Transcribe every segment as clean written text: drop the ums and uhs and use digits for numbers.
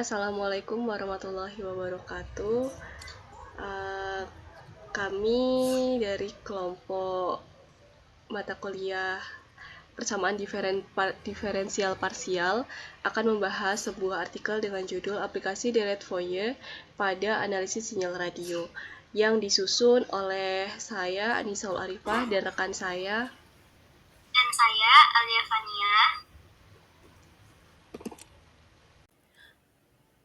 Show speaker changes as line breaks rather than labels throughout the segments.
Assalamualaikum warahmatullahi wabarakatuh. Eh, Kami dari kelompok mata kuliah persamaan diferensial parsial akan membahas sebuah artikel dengan judul aplikasi Direct Voye pada analisis sinyal radio yang disusun oleh saya Anisaul Arifah dan rekan saya
dan saya Alia Fania.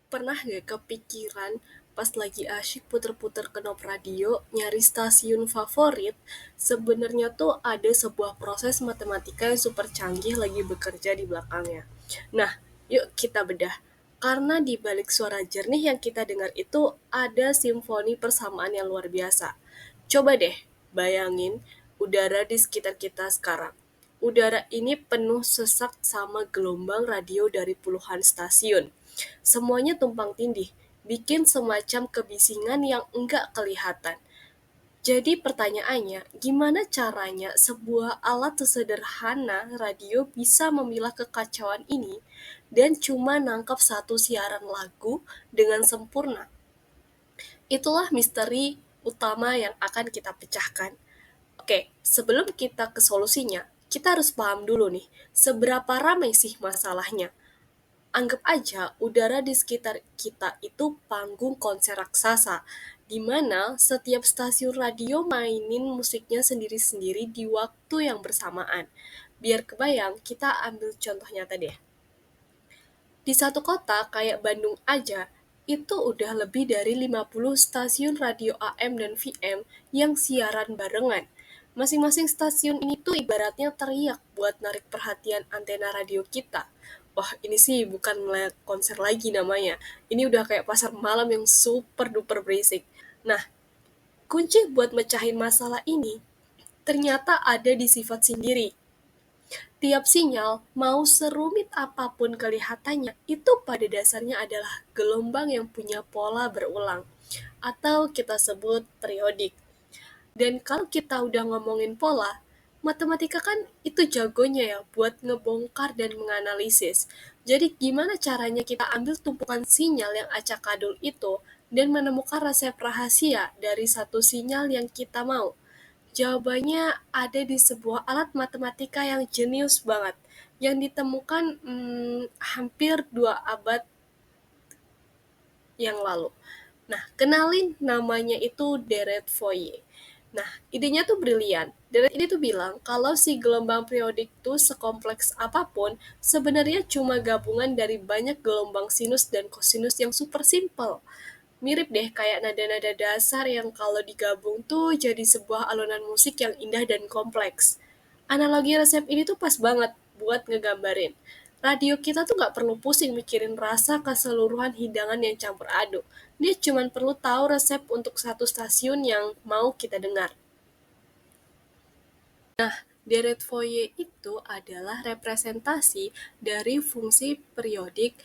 Pernah gak kepikiran pas lagi asyik puter-puter knop radio nyari stasiun favorit, sebenarnya tuh ada sebuah proses matematika yang super canggih lagi bekerja di belakangnya. Nah, yuk kita bedah. Karena di balik suara jernih yang kita dengar itu ada simfoni persamaan yang luar biasa. Coba deh bayangin udara di sekitar kita sekarang. Udara ini penuh sesak sama gelombang radio dari puluhan stasiun. Semuanya tumpang tindih, bikin semacam kebisingan yang enggak kelihatan. Jadi pertanyaannya, gimana caranya sebuah alat sesederhana radio bisa memilah kekacauan ini dan cuma nangkap satu siaran lagu dengan sempurna? Itulah misteri utama yang akan kita pecahkan. Oke, sebelum kita ke solusinya, kita harus paham dulu nih, seberapa ramai sih masalahnya. Anggap aja udara di sekitar kita itu panggung konser raksasa, di mana setiap stasiun radio mainin musiknya sendiri-sendiri di waktu yang bersamaan. Biar kebayang, kita ambil contoh nyata deh. Di satu kota kayak Bandung aja, itu udah lebih dari 50 stasiun radio AM dan VM yang siaran barengan. Masing-masing stasiun ini tuh ibaratnya teriak buat narik perhatian antena radio kita. Wah, ini sih bukan melihat konser lagi namanya. Ini udah kayak pasar malam yang super duper berisik. Nah, kunci buat mecahin masalah ini ternyata ada di sifat sendiri. Tiap sinyal, mau serumit apapun kelihatannya, itu pada dasarnya adalah gelombang yang punya pola berulang, atau kita sebut periodik. Dan kalau kita udah ngomongin pola, matematika kan itu jagonya ya buat ngebongkar dan menganalisis. Jadi gimana caranya kita ambil tumpukan sinyal yang acak-adul itu dan menemukan resep rahasia dari satu sinyal yang kita mau? Jawabannya ada di sebuah alat matematika yang jenius banget, yang ditemukan hampir 2 abad yang lalu. Nah, kenalin namanya itu Deret Fourier. Nah, idenya tuh brilian. Deret ini tuh bilang kalau si gelombang periodik tuh sekompleks apapun, sebenarnya cuma gabungan dari banyak gelombang sinus dan kosinus yang super simple. Mirip deh kayak nada-nada dasar yang kalau digabung tuh jadi sebuah alunan musik yang indah dan kompleks. Analogi resep ini tuh pas banget buat ngegambarin. Radio kita tuh nggak perlu pusing mikirin rasa keseluruhan hidangan yang campur aduk. Dia cuma perlu tahu resep untuk satu stasiun yang mau kita dengar. Nah, Deret Fourier itu adalah representasi dari fungsi periodik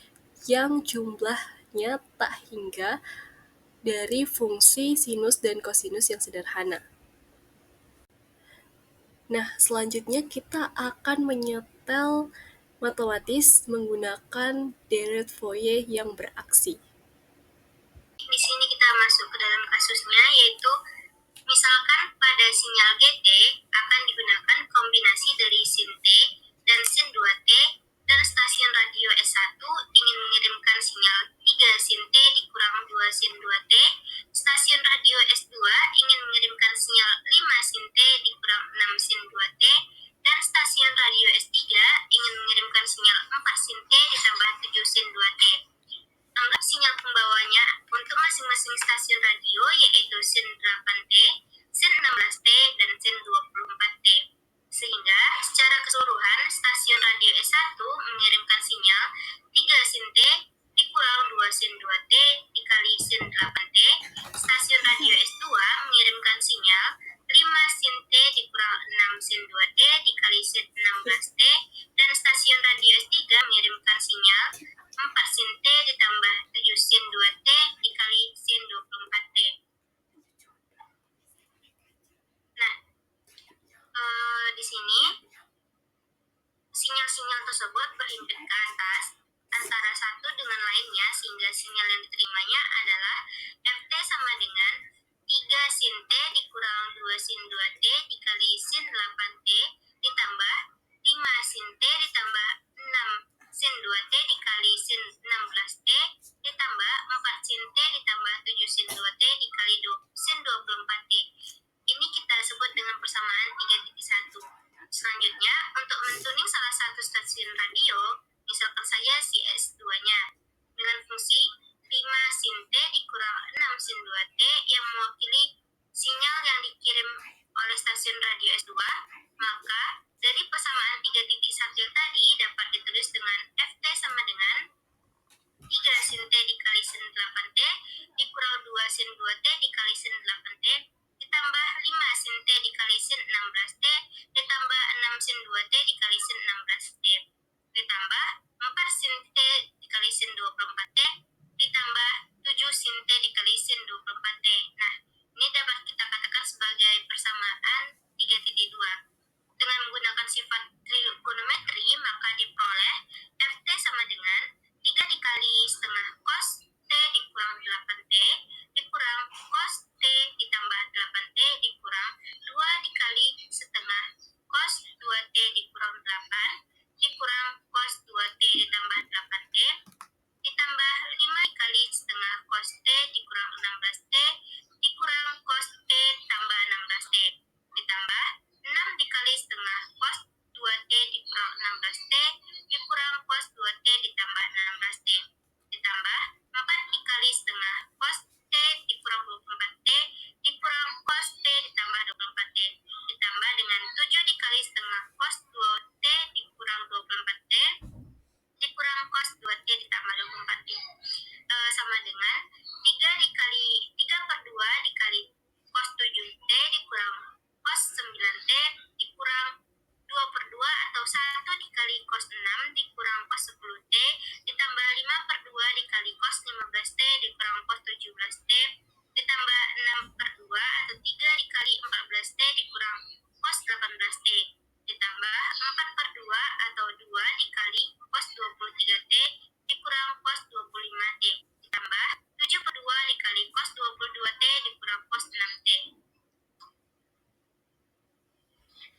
yang jumlahnya tak hingga dari fungsi sinus dan kosinus yang sederhana. Nah, selanjutnya kita akan menyetel matematis menggunakan Deret Fourier yang beraksi.
Di sini kita masuk ke dalam kasusnya, yaitu misalkan pada sinyal GT akan digunakan kombinasi dari sin T dan sin 2T, dan stasiun radio S1 ingin mengirimkan sinyal 3 sin T dikurang 2 sin 2T, stasiun radio S2 ingin mengirimkan sinyal 5 sin T dikurang 6 sin 2T, dan stasiun radio S3 ingin mengirimkan sinyal 4 sin T ditambah 7 sin 2T. Anggap sinyal pembawanya untuk masing-masing stasiun radio yaitu sin 8T, sin 16T, dan sin 24T. Sehingga secara keseluruhan stasiun radio S1 mengirimkan sinyal 3 sin T dikurang 2 sin 2T dikali sin 8T. sinyal yang diterimanya adalah Ft sama dengan 3 sin T dikurang 2 sin 2T dikali sin 8T ditambah 5 sin T ditambah 6 sin 2T dikali sin 16T ditambah 4 sin T ditambah 7 sin 2T dikali sin 24T. Ini kita sebut dengan persamaan 3.1. Selanjutnya, untuk mentuning salah satu stasiun radio, misalkan saja si S2-nya, dengan fungsi 5 sin T dikurang 6 sin 2T yang mewakili sinyal yang dikirim oleh stasiun radio S2, maka dari persamaan 3.1 yang tadi dapat ditulis dengan Ft sama dengan 3 sin T dikali sin 8T dikurang 2 sin 2T dikali sin 8T ditambah 5 sin T dikali sin 16T ditambah 6 sin 2T dikali sin 16T ditambah 4 sin T dikali sin 24T ditambah 7 sin T dikali sin 24T. Nah, ini dapat kita katakan sebagai persamaan 3.2. Dengan menggunakan sifat trigonometri, maka diperoleh Ft sama dengan 3 dikali setengah cos T dikurang 8T dikurang cos T ditambah 8T dikurang 2 dikali setengah cos 2T dikurang 8 dikurang cos 2T ditambah 8T ditambah 5 dikali setengah cos T dikurang 16T dikurang cos T tambah 16T ditambah 6 dikali setengah cos 2T dikurang 16T dikurang cos 2T ditambah 16T ditambah 4 dikali setengah cos T dikurang 24T dikurang cos T ditambah 24T ditambah dengan 7 dikali setengah cos 2T dikurang 24T dikurang cos 2T ditambah 24T sama dengan 3 dikali 3 per 2 dikali cos 7T dikurang cos 9T dikurang 2 per 2 atau 1 dikali cos 6 dikurang cos 10T ditambah 5 per 2 dikali cos 15T dikurang cos 17T ditambah 6 per 2 atau 3 dikali 14T dikurang cos 18T ditambah 4 per 2 atau 2 dikali cos 23T dikurang cos 25T ditambah 7 per 2 dikali cos 22T dikurang cos 6T.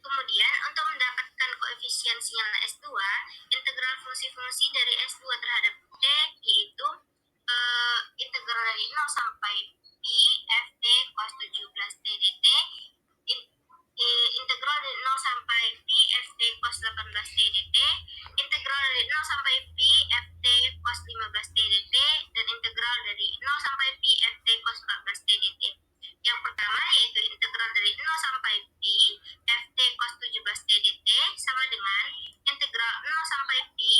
Kemudian, untuk mendapatkan koefisien sinyal S2, integral fungsi-fungsi dari S2 terhadap T yaitu integral dari 0 sampai pi Ft cos 17T dt, integral dari 0 sampai pi Ft cos 18T dt, integral dari 0 sampai pi Ft cos 15T dt, dan integral dari 0 sampai pi Ft cos 14T dt. Yang pertama yaitu integral dari 0 sampai pi Ft cos 17T dt sama dengan integral 0 sampai pi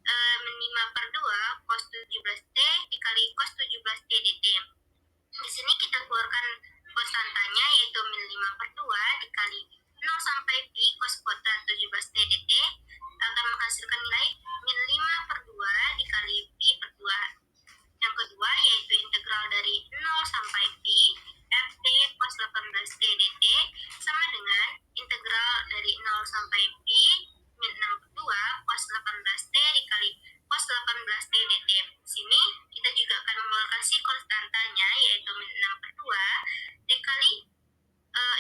5 per 2 cos 17T dikali cos 17T dt. Di sini kita keluarkan konstantanya yaitu min 5 per 2 dikali 0 sampai pi cos kuadrat 17T dt akan menghasilkan nilai min 5 per 2 dikali pi per 2. Yang kedua yaitu integral dari 0 sampai pi Ft cos 18T dt sama dengan integral dari 0 sampai pi min 6 per 2 cos 18T dikali cos 18T dt. Di sini kita juga akan mengeluarkan si konstantanya yaitu min 6 per 2 dikali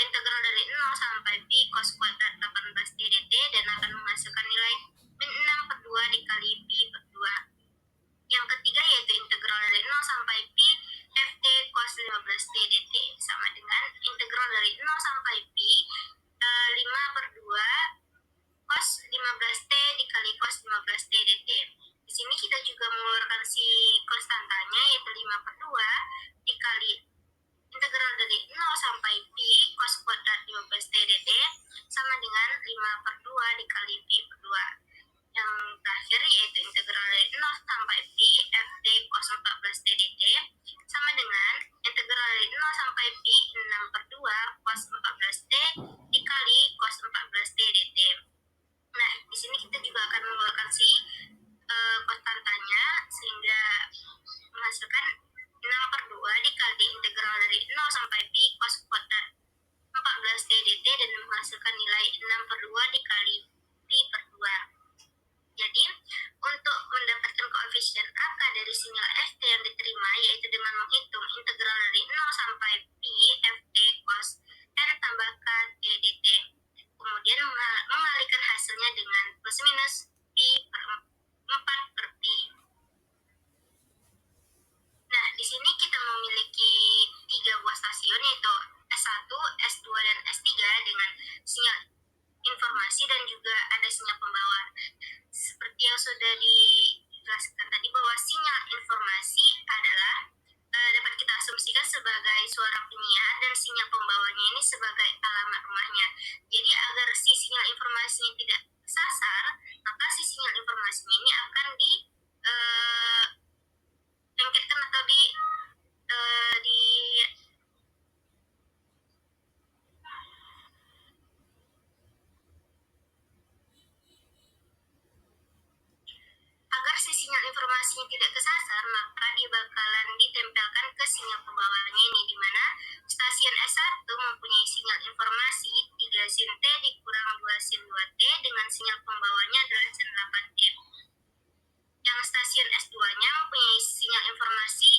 integral dari 0 sampai pi cos kuadrat 18T dt dan akan menghasilkan nilai min 6 per 2 dikali pi per 2. Yang ketiga yaitu integral dari 0 sampai pi Ft cos 15T dt sama dengan integral dari 0 sampai pi 5 per 2 cos 15T dikali cos 15T dt. Di sini kita juga mengeluarkan si konstantanya yaitu 5 per 2 dikali integral dari 0 sampai pi cos kuadrat 15T dt sama dengan 5 per 2 dikali pi per 2. Yang terakhir yaitu integral dari 0 sampai pi Ft cos 14T dt sama dengan integral dari 0 sampai pi 6 per 2 cos 14T dikali cos 14T dt. Nah, di sini kita juga akan mengeluarkan si konstantanya sehingga menghasilkan 6 per 2 ini tidak kesasar, maka dia bakalan ditempelkan ke sinyal pembawanya ini, di mana stasiun S1 mempunyai sinyal informasi 3 sin T dikurang 2 sin 2T dengan sinyal pembawanya adalah sin 8T. Yang stasiun S2-nya mempunyai sinyal informasi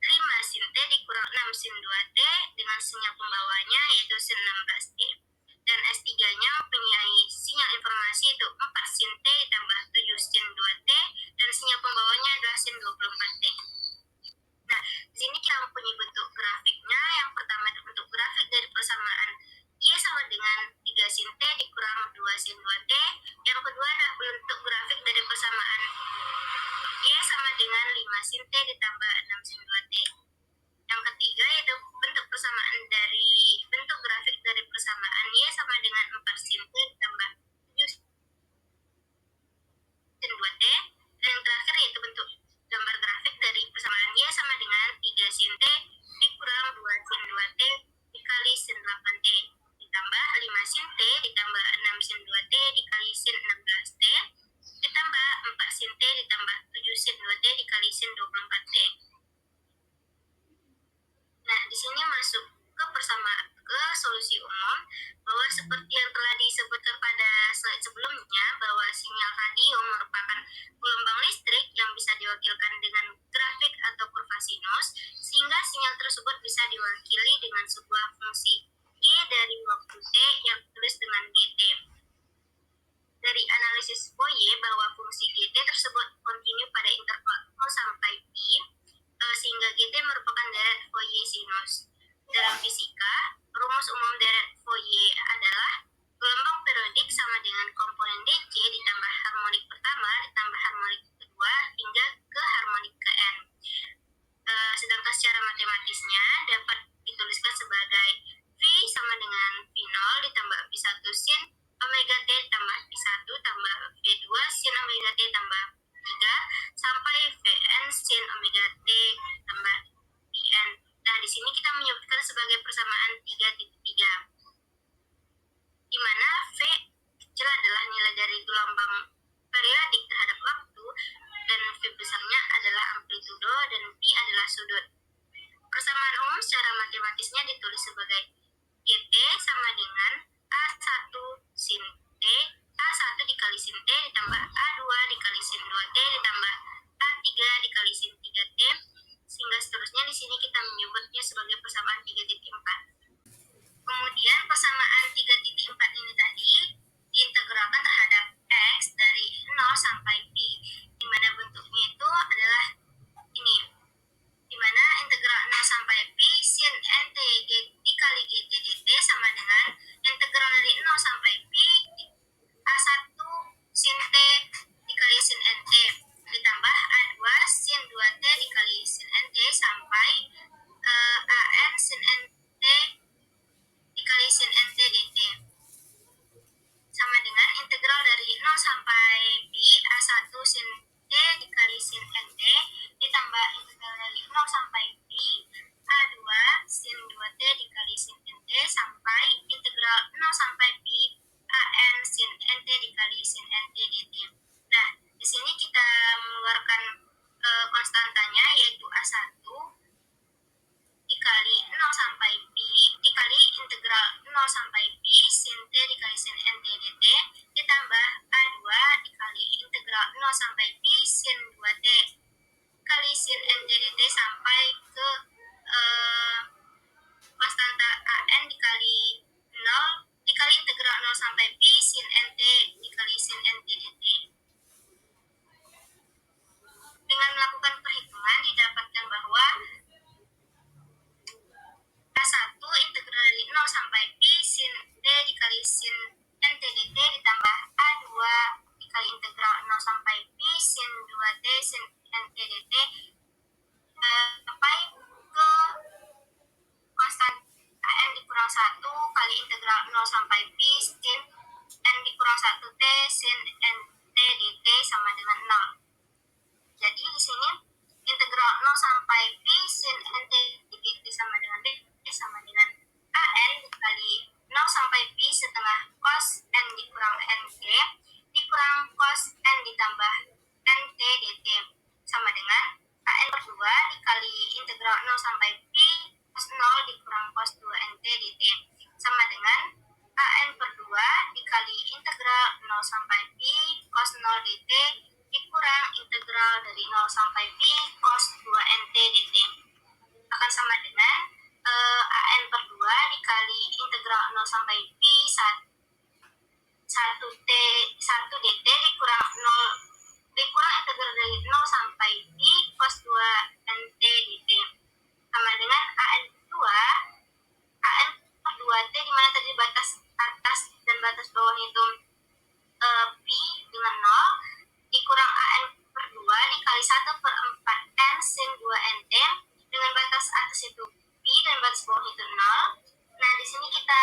5 sin T dikurang 6 sin 2T dengan sinyal pembawanya yaitu sin 16T. Dan S3-nya mempunyai sinyal informasi itu 4 sin T ditambah 7 sin 2T dan sinyal pembawanya adalah sin 24T. Nah, di sini kita mempunyai bentuk grafiknya. Yang pertama itu bentuk grafik dari persamaan Y sama dengan 3 sin T dikurang 2 sin 2T. Yang kedua adalah bentuk grafik dari persamaan Y sama dengan 5 sin T ditambah 6 sin 2T. Yang ketiga yaitu bentuk persamaan dari bentuk grafik dari persamaan Y sama dengan 4 sin T ditambah 7 sin 2T. Dan yang terakhir yaitu bentuk gambar grafik dari persamaan Y sama dengan 3 sin T dikurang 2 sin 2T dikali sin 8T ditambah 5 sin T ditambah 6 sin 2T dikali sin 16T ditambah 4 sin T ditambah 7 sin 2T dikali sin 24T. Nah, di sini masuk ke solusi umum bahwa seperti yang telah disebutkan pada slide sebelumnya bahwa sinyal radio merupakan gelombang listrik yang bisa diwakilkan dengan grafik atau kurva sinus, sehingga sinyal tersebut bisa diwakili dengan sebuah fungsi Y dari waktu T yang ditulis dengan GT. Dari analisis Fourier bahwa fungsi GT tersebut kontinu pada interval 0 sampai pi, sehingga GT merupakan deret Fourier sinus. Dalam fisika, rumus umum deret Fourier adalah gelombang periodik sama dengan komponen DC ditambah harmonik pertama ditambah harmonik kedua hingga ke harmonik ke N. Sedangkan secara matematisnya dapat dituliskan sebagai V sama dengan V0 ditambah V1 sin omega T tambah V1 tambah V2 sin omega T tambah 3 sampai Vn sin omega T tambah Vn. Nah, di sini kita menyebutkan sebagai persamaan 3.3, di mana V kecil adalah nilai dari gelombang periodik terhadap waktu dan V besarnya adalah amplitudo dan Pi adalah sudut. Persamaan umum secara matematisnya ditulis sebagai GT sama dengan A1 sin T, A1 dikali sin T ditambah A2 dikali sin 2T ditambah A3 dikali sin 3T, sehingga seterusnya di sini kita menyebutnya sebagai persamaan 3.4. Kemudian persamaan 3.4 ini tadi diintegralkan terhadap X dari 0 sampai Pi, di mana bentuknya itu adalah ini, di mana integral 0 sampai Pi sin NT dikali GT dt sama dengan integral dari 0 sampai Pi A1 sin T dikali sin NT ditambah A2 sin 2T dikali sin NT sampai AN sin NT dikali sin NT dt sama dengan integral dari 0 sampai Pi A1 sin T dikali sin NT ditambah integral dari 0 sampai Pi A2 sin 2T dikali sin NT sampai integral 0 sampai Pi AN sin NT dikali sin NT dt. Nah, di sini kita mengeluarkan konstantanya yaitu A1 dikali 0 sampai Pi dikali integral 0 sampai Pi sin T dikali sin NT dt ditambah A2 dikali integral 0 sampai Pi sin 2T dikali sin NT dt sampai ke konstanta AN dikali 0 dikali integral 0 sampai Pi sin NT dikali sin NT dt. Dengan melakukan perhitungan didapatkan bahwa A1 integral dari 0 sampai Pi sin D dikali sin NT dt ditambah A2 dikali integral 0 sampai Pi sin 2T sin NT dt sampai dikali integral 0 sampai pi cos 0 dikurang cos 2 nt dt sama dengan an per 2 dikali integral 0 sampai pi cos 0 dt dikurang integral dari 0 sampai pi cos 2 nt dt akan sama dengan an per 2 dikali integral 0 sampai pi 1 dt dikurang 0 dikurang integral dari 0 sampai pi cos 2 nt dt sama dengan an per 2 t di mana tadi batas atas dan batas bawah itu pi dengan 0 dikurang an per 2 dikali 1 per 4 n sin 2 nt dengan batas atas itu pi dan batas bawah itu 0. Nah, di sini kita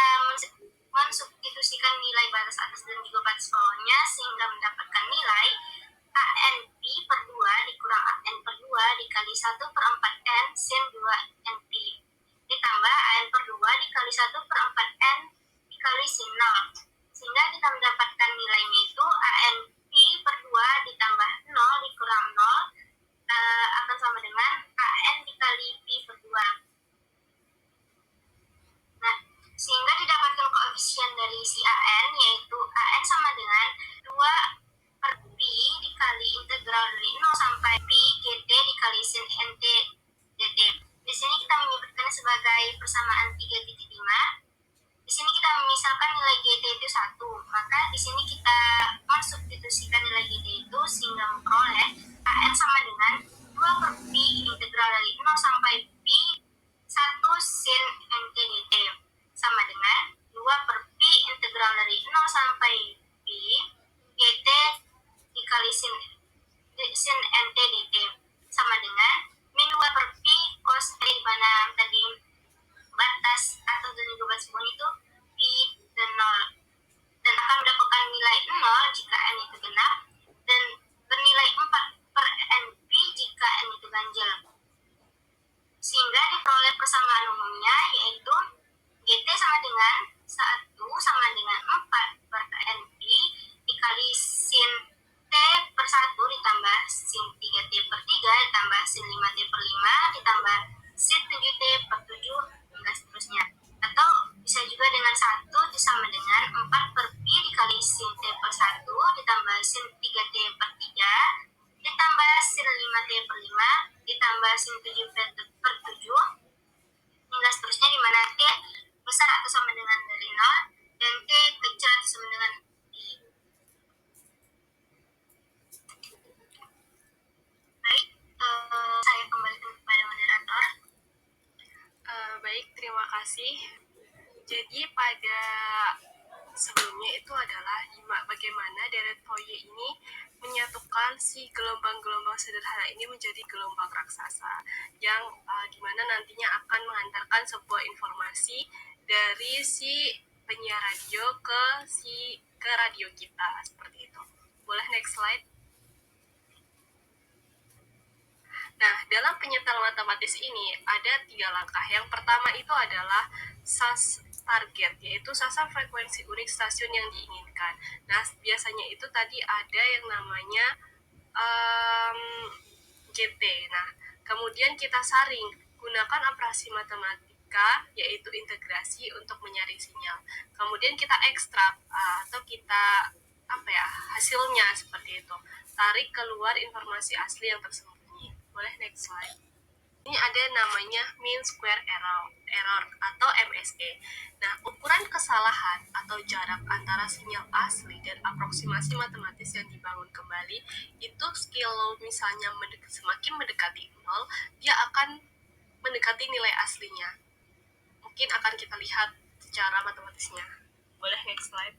mensubstitusikan nilai batas atas dan juga batas bawahnya sehingga mendapatkan nilai an pi per 2 dikurang an per 2 dikali 1 per 4 n sin 2 n pi ditambah an per 2 dikali 1 per 4 n dikali sin 0 sehingga kita mendapatkan nilainya itu an pi per 2 ditambah 0 dikurang 0 akan sama dengan an dikali pi per 2. Nah, sehingga didapatkan koefisien dari si an yaitu an sama dengan 2 per pi dikali integral dari 0 sampai pi gt dikali sin nt dt. Di sini kita menyebutkannya sebagai persamaan 3,5. Di sini kita memisalkan nilai gt itu 1, maka di sini kita mensubstitusikan nilai gt itu sehingga memperoleh an sama dengan 2 per pi integral dari 0 sampai pi 1 sin nt dt sama dengan 2 per pi integral dari 0 sampai pi gt dikali sin nt dt sama dengan min 2 per pi cos t di mana tadi batas atau dan juga batas bawah itu pi dan 0 dan akan mendapatkan nilai 0 jika n itu genap dan bernilai 4 per n pi jika n itu ganjil sehingga diperoleh persamaan umumnya yaitu gt sama dengan 1 sama dengan 4 per n pi dikali sin t per 1 ditambah sin 3t per 3 ditambah sin 5t per 5 ditambah sin 7t per 7 hingga seterusnya. Atau bisa juga dengan 1 sama dengan 4 per pi dikali sin t per 1 ditambah sin 3t per 3 ditambah sin 5t per 5 ditambah sin 7 per 7 hingga seterusnya di mana t besar atau sama dengan dari 0 dan t kecil atau sama dengan pi. Baik, saya kembalikan kepada moderator.
Baik, terima kasih. Jadi pada sebelumnya itu adalah bagaimana deret Fourier ini menyatukan si gelombang-gelombang sederhana ini menjadi gelombang raksasa yang dimana nantinya akan mengantarkan sebuah informasi dari si penyiar radio ke radio kita seperti itu. Boleh next slide. Nah, dalam penyetel matematis ini ada 3 langkah. Yang pertama itu adalah SAS target, yaitu sasar frekuensi unik stasiun yang diinginkan. Nah, biasanya itu tadi ada yang namanya GT. Nah, kemudian kita saring, gunakan operasi matematika, yaitu integrasi untuk menyaring sinyal. Kemudian kita ekstrak atau kita hasilnya seperti itu. Tarik keluar informasi asli yang tersembunyi. Boleh next slide. Ini ada namanya mean square error atau MSE. Nah, ukuran kesalahan atau jarak antara sinyal asli dan aproksimasi matematis yang dibangun kembali itu kalau misalnya semakin mendekati 0, dia akan mendekati nilai aslinya. Mungkin akan kita lihat secara matematisnya. Boleh next slide.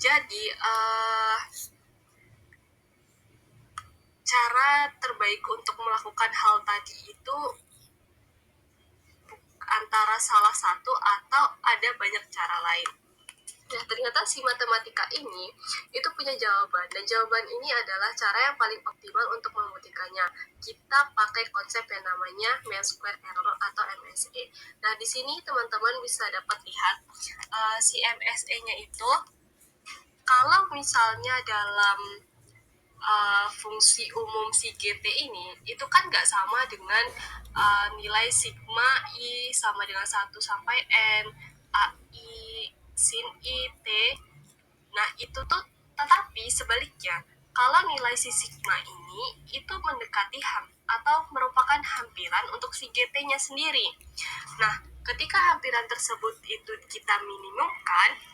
Jadi, cara terbaik untuk melakukan hal tadi itu antara salah satu atau ada banyak cara lain. Nah, ternyata si matematika ini itu punya jawaban, dan jawaban ini adalah cara yang paling optimal untuk membuktikannya. Kita pakai konsep yang namanya mean square error atau MSE. Nah, di sini teman-teman bisa dapat lihat si MSE-nya itu kalau misalnya dalam fungsi umum si GT ini itu kan nggak sama dengan nilai sigma I sama dengan 1 sampai N AI sin I T. Nah, itu tuh tetapi sebaliknya, kalau nilai si sigma ini itu mendekati atau merupakan hampiran untuk si GT-nya sendiri. Nah, ketika hampiran tersebut itu kita minimumkan,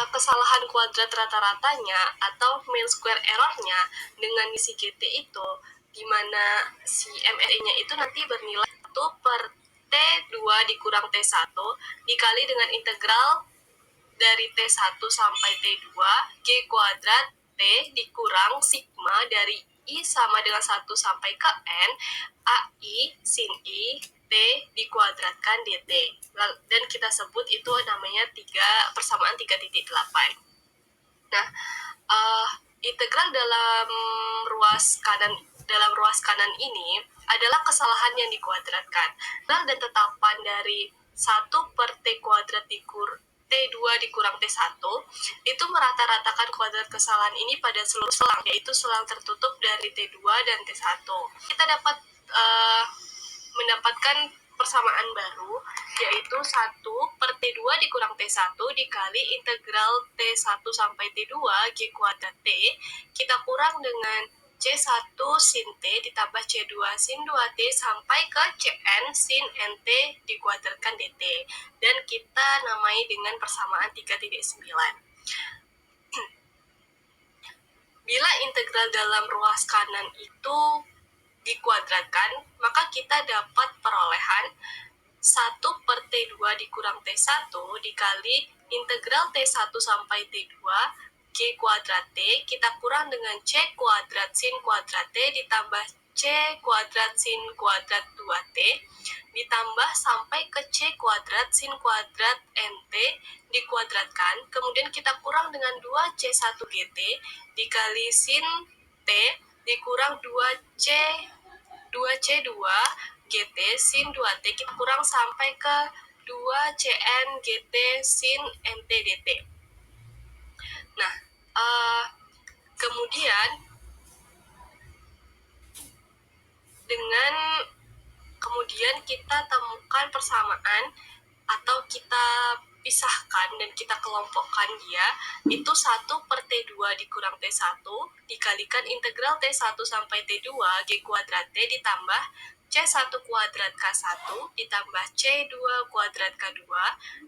kesalahan kuadrat rata-ratanya atau mean square error-nya dengan si GT itu, di mana si MRE-nya itu nanti bernilai 1 per T2 dikurang T1 dikali dengan integral dari T1 sampai T2 G kuadrat T dikurang sigma dari I sama dengan 1 sampai ke N AI sin I T dikuadratkan dt. Dan kita sebut itu namanya persamaan 3.8. Nah, integral dalam ruas kanan ini adalah kesalahan yang dikuadratkan. Dan tetapan dari 1 per T kuadrat T2 dikurang T1 itu merata-ratakan kuadrat kesalahan ini pada seluruh selang, yaitu selang tertutup dari T2 dan T1. Kita dapat mendapatkan persamaan baru, yaitu 1 per T2 dikurang T1 dikali integral T1 sampai T2 G kuadrat T, kita kurang dengan C1 sin T ditambah C2 sin 2T sampai ke Cn sin NT dikuadratkan dt. Dan kita namai dengan persamaan 3.9. Bila integral dalam ruas kanan itu dikuadratkan, maka kita dapat perolehan 1 per T2 dikurang T1 dikali integral T1 sampai T2 G kuadrat T, kita kurang dengan C kuadrat sin kuadrat T ditambah C kuadrat sin kuadrat 2T ditambah sampai ke C kuadrat sin kuadrat NT dikuadratkan, kemudian kita kurang dengan 2C1 GT dikali sin T dikurang 2C2 GT sin 2T, kita kurang sampai ke 2CN GT sin NT dt. Nah, kemudian kita temukan persamaan atau kita pisahkan dan kita kelompokkan dia, itu 1 per T2 dikurang T1 dikalikan integral T1 sampai T2 G kuadrat T ditambah C1 kuadrat K1 ditambah C2 kuadrat K2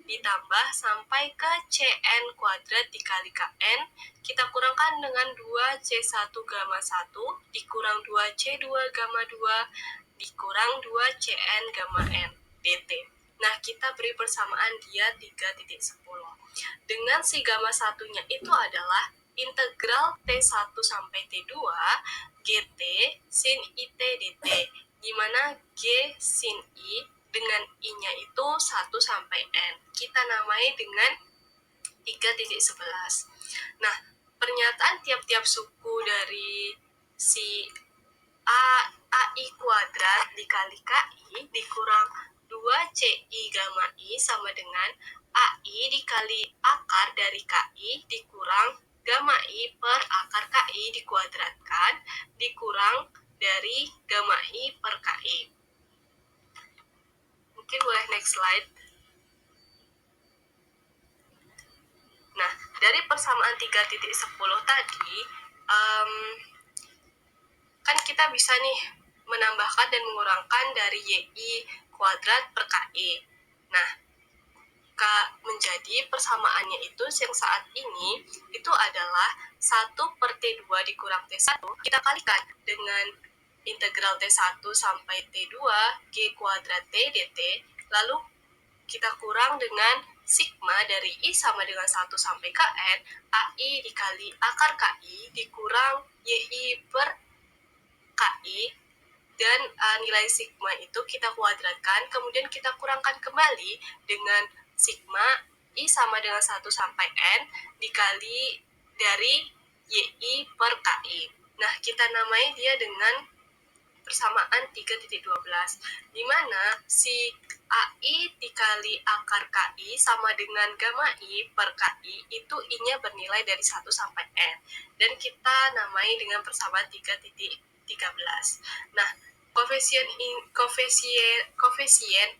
ditambah sampai ke Cn kuadrat dikali Kn, kita kurangkan dengan 2C1 gamma 1 dikurang 2C2 gamma 2 dikurang 2Cn gamma N dt. Nah, kita beri persamaan dia 3.10. Dengan si gamma satunya itu adalah integral T1 sampai T2 GT sin IT dt, di mana G sin I dengan I-nya itu 1 sampai N. Kita namai dengan 3.11. Nah, pernyataan tiap-tiap suku dari si AI kuadrat dikali KI dikurang 2CI gamma I sama dengan AI dikali akar dari KI dikurang gamma I per akar KI dikuadratkan dikurang dari gamma I per KI. Mungkin boleh next slide. Nah, dari persamaan 3.10 tadi, kan kita bisa nih menambahkan dan mengurangkan dari YI kuadrat per KI. Nah, menjadi persamaannya itu yang saat ini itu adalah 1 per T2 dikurang T1 kita kalikan dengan integral T1 sampai T2 G kuadrat T dt, lalu kita kurang dengan sigma dari I sama dengan 1 sampai ke N AI dikali akar KI dikurang YI per KI, dan nilai sigma itu kita kuadratkan, kemudian kita kurangkan kembali dengan sigma I sama dengan 1 sampai N dikali dari YI per KI. Nah, kita namai dia dengan persamaan 3.12, di mana si AI dikali akar KI sama dengan gamma I per KI itu I-nya bernilai dari 1 sampai N. Dan kita namai dengan persamaan 3.13. Nah, koefisien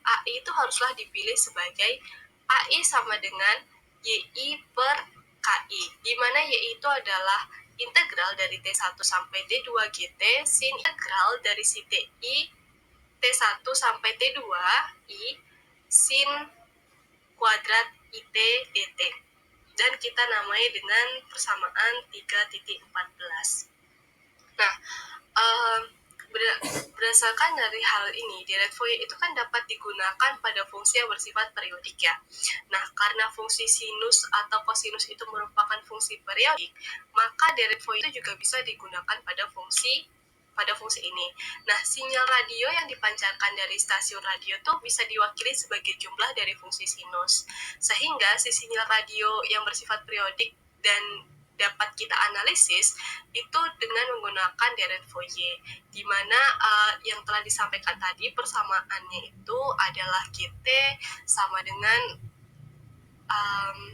AI itu haruslah dipilih sebagai AI sama dengan YI per KI, di mana YI itu adalah integral dari T1 sampai T2 GT sin integral dari si TI T1 sampai T2 I sin kuadrat IT dt. Dan kita namai dengan persamaan 3.14. Nah, berdasarkan dari hal ini, Dirac Fourier itu kan dapat digunakan pada fungsi yang bersifat periodik ya. Nah, karena fungsi sinus atau kosinus itu merupakan fungsi periodik, maka Dirac Fourier itu juga bisa digunakan pada fungsi ini. Nah, sinyal radio yang dipancarkan dari stasiun radio tuh bisa diwakili sebagai jumlah dari fungsi sinus. Sehingga si sinyal radio yang bersifat periodik dan dapat kita analisis itu dengan menggunakan Dirac Fourier, di mana yang telah disampaikan tadi persamaannya itu adalah GT sama dengan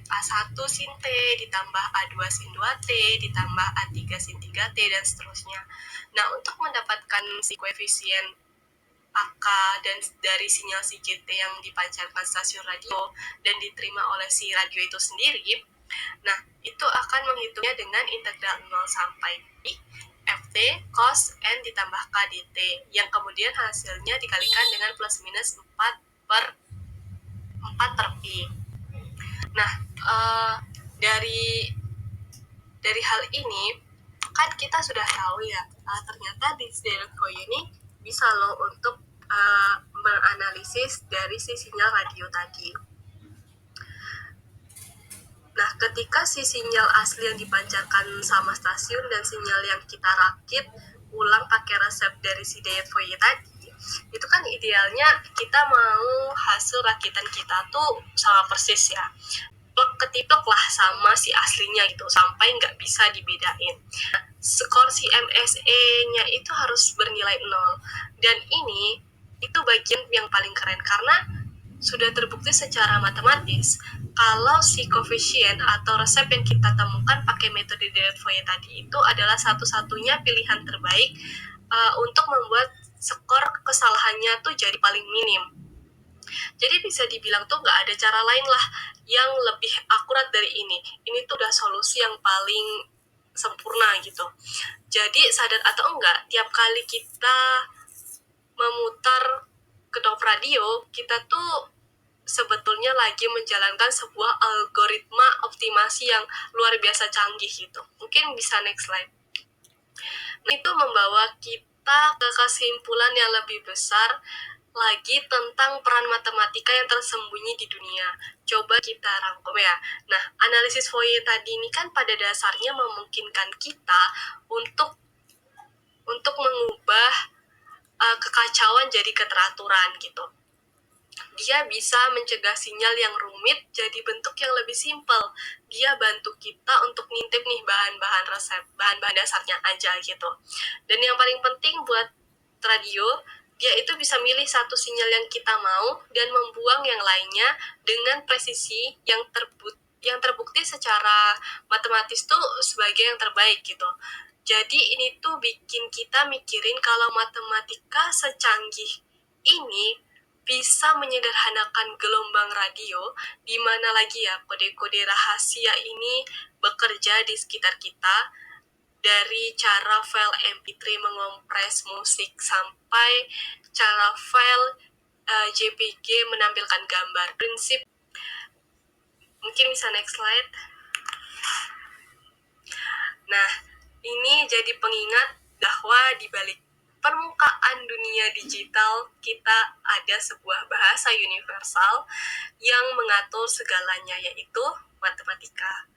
A1 sin T ditambah A2 sin 2T ditambah A3 sin 3T dan seterusnya. Nah, untuk mendapatkan si koefisien AK dan dari sinyal si GT yang dipancarkan stasiun radio dan diterima oleh si radio itu sendiri, nah, itu akan menghitungnya dengan integral 0 sampai pi Ft cos N ditambah K dt, yang kemudian hasilnya dikalikan dengan plus minus 4 per 4 per pi. Nah, dari hal ini kan kita sudah tahu ya, ternyata di Dirac Fourier ini bisa loh untuk menganalisis dari si sinyal radio tadi. Nah, ketika si sinyal asli yang dipancarkan sama stasiun dan sinyal yang kita rakit ulang pakai resep dari si Dirac Fourier tadi, itu kan idealnya kita mau hasil rakitan kita tuh sama persis ya, plek ketiplek lah sama si aslinya gitu, sampai nggak bisa dibedain. Nah, skor si MSE-nya itu harus bernilai 0, dan ini itu bagian yang paling keren karena sudah terbukti secara matematis kalau si koefisien atau resep yang kita temukan pakai metode Dirac Fourier tadi itu adalah satu-satunya pilihan terbaik untuk membuat skor kesalahannya tuh jadi paling minim. Jadi bisa dibilang tuh nggak ada cara lain lah yang lebih akurat dari ini. Ini tuh udah solusi yang paling sempurna gitu. Jadi sadar atau enggak, tiap kali kita memutar knop radio, kita tuh sebetulnya lagi menjalankan sebuah algoritma optimasi yang luar biasa canggih gitu. Mungkin bisa next slide. Nah, itu membawa kita ke kesimpulan yang lebih besar lagi tentang peran matematika yang tersembunyi di dunia. Coba kita rangkum ya. Nah, analisis Fourier tadi ini kan pada dasarnya memungkinkan kita untuk mengubah kekacauan jadi keteraturan gitu. Dia bisa mencegah sinyal yang rumit jadi bentuk yang lebih simpel. Dia bantu kita untuk ngintip nih bahan-bahan resep, bahan-bahan dasarnya aja gitu. Dan yang paling penting buat radio, dia itu bisa milih satu sinyal yang kita mau dan membuang yang lainnya dengan presisi yang terbukti secara matematis tuh sebagai yang terbaik gitu. Jadi ini tuh bikin kita mikirin kalau matematika secanggih ini bisa menyederhanakan gelombang radio, di mana lagi ya kode-kode rahasia ini bekerja di sekitar kita, dari cara file MP3 mengompres musik sampai cara file JPG menampilkan gambar. Prinsip, mungkin bisa next slide. Nah, ini jadi pengingat bahwa di balik permukaan dunia digital kita ada sebuah bahasa universal yang mengatur segalanya, yaitu matematika.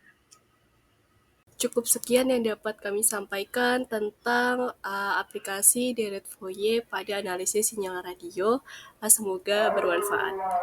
Cukup sekian yang dapat kami sampaikan tentang aplikasi Dirac Fourier pada analisis sinyal radio. Semoga bermanfaat.